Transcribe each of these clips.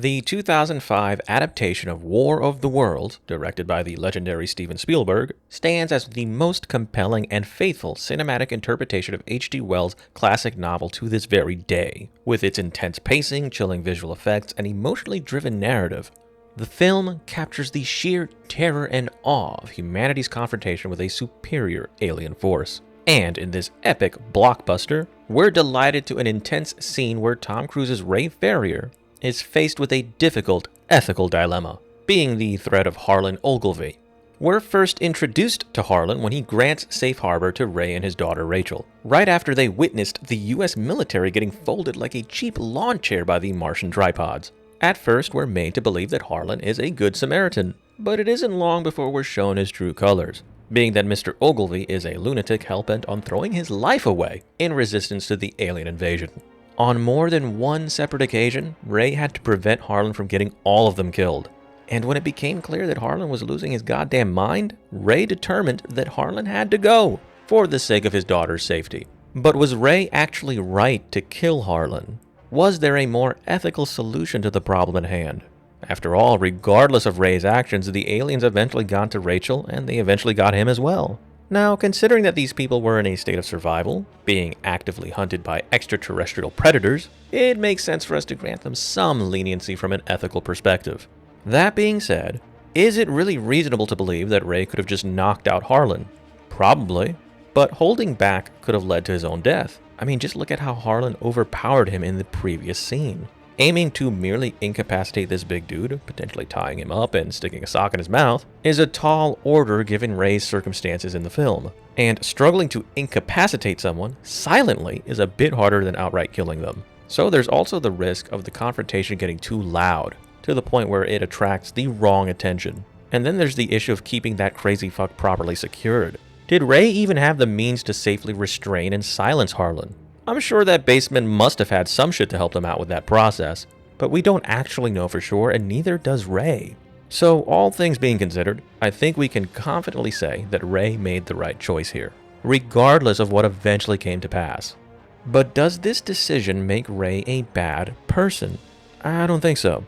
The 2005 adaptation of War of the Worlds, directed by the legendary Steven Spielberg, stands as the most compelling and faithful cinematic interpretation of H.G. Wells' classic novel to this very day. With its intense pacing, chilling visual effects, and emotionally driven narrative, the film captures the sheer terror and awe of humanity's confrontation with a superior alien force. And in this epic blockbuster, we're delighted to an intense scene where Tom Cruise's Ray Ferrier is faced with a difficult ethical dilemma, being the threat of Harlan Ogilvy. We're first introduced to Harlan when he grants safe harbor to Ray and his daughter Rachel, right after they witnessed the US military getting folded like a cheap lawn chair by the Martian tripods. At first, we're made to believe that Harlan is a good Samaritan, but it isn't long before we're shown his true colors, being that Mr. Ogilvy is a lunatic hellbent on throwing his life away in resistance to the alien invasion. On more than one separate occasion, Ray had to prevent Harlan from getting all of them killed. And when it became clear that Harlan was losing his goddamn mind, Ray determined that Harlan had to go, for the sake of his daughter's safety. But was Ray actually right to kill Harlan? Was there a more ethical solution to the problem at hand? After all, regardless of Ray's actions, the aliens eventually got to Rachel, and they eventually got him as well. Now, considering that these people were in a state of survival, being actively hunted by extraterrestrial predators, it makes sense for us to grant them some leniency from an ethical perspective. That being said, is it really reasonable to believe that Ray could have just knocked out Harlan? Probably, but holding back could have led to his own death. I mean, just look at how Harlan overpowered him in the previous scene. Aiming to merely incapacitate this big dude, potentially tying him up and sticking a sock in his mouth, is a tall order given Ray's circumstances in the film. And struggling to incapacitate someone silently is a bit harder than outright killing them. So there's also the risk of the confrontation getting too loud, to the point where it attracts the wrong attention. And then there's the issue of keeping that crazy fuck properly secured. Did Ray even have the means to safely restrain and silence Harlan? I'm sure that Baseman must have had some shit to help them out with that process, but we don't actually know for sure, and neither does Ray. So all things being considered, I think we can confidently say that Ray made the right choice here, regardless of what eventually came to pass. But does this decision make Ray a bad person? I don't think so.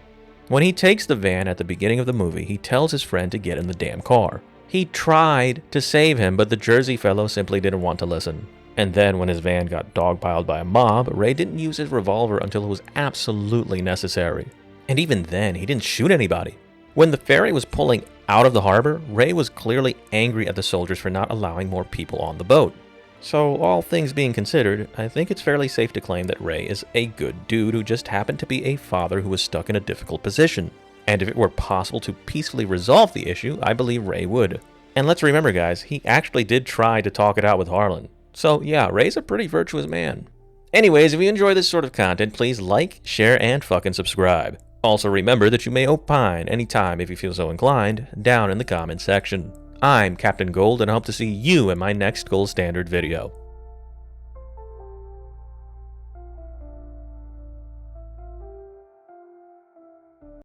When he takes the van at the beginning of the movie, he tells his friend to get in the damn car. He tried to save him, but the Jersey fellow simply didn't want to listen. And then when his van got dogpiled by a mob, Ray didn't use his revolver until it was absolutely necessary. And even then, he didn't shoot anybody. When the ferry was pulling out of the harbor, Ray was clearly angry at the soldiers for not allowing more people on the boat. So all things being considered, I think it's fairly safe to claim that Ray is a good dude who just happened to be a father who was stuck in a difficult position. And if it were possible to peacefully resolve the issue, I believe Ray would. And let's remember, guys, he actually did try to talk it out with Harlan. So yeah, Ray's a pretty virtuous man. Anyways, if you enjoy this sort of content, please like, share, and fucking subscribe. Also remember that you may opine anytime if you feel so inclined, down in the comments section. I'm Captain Gold, and I hope to see you in my next Gold Standard video.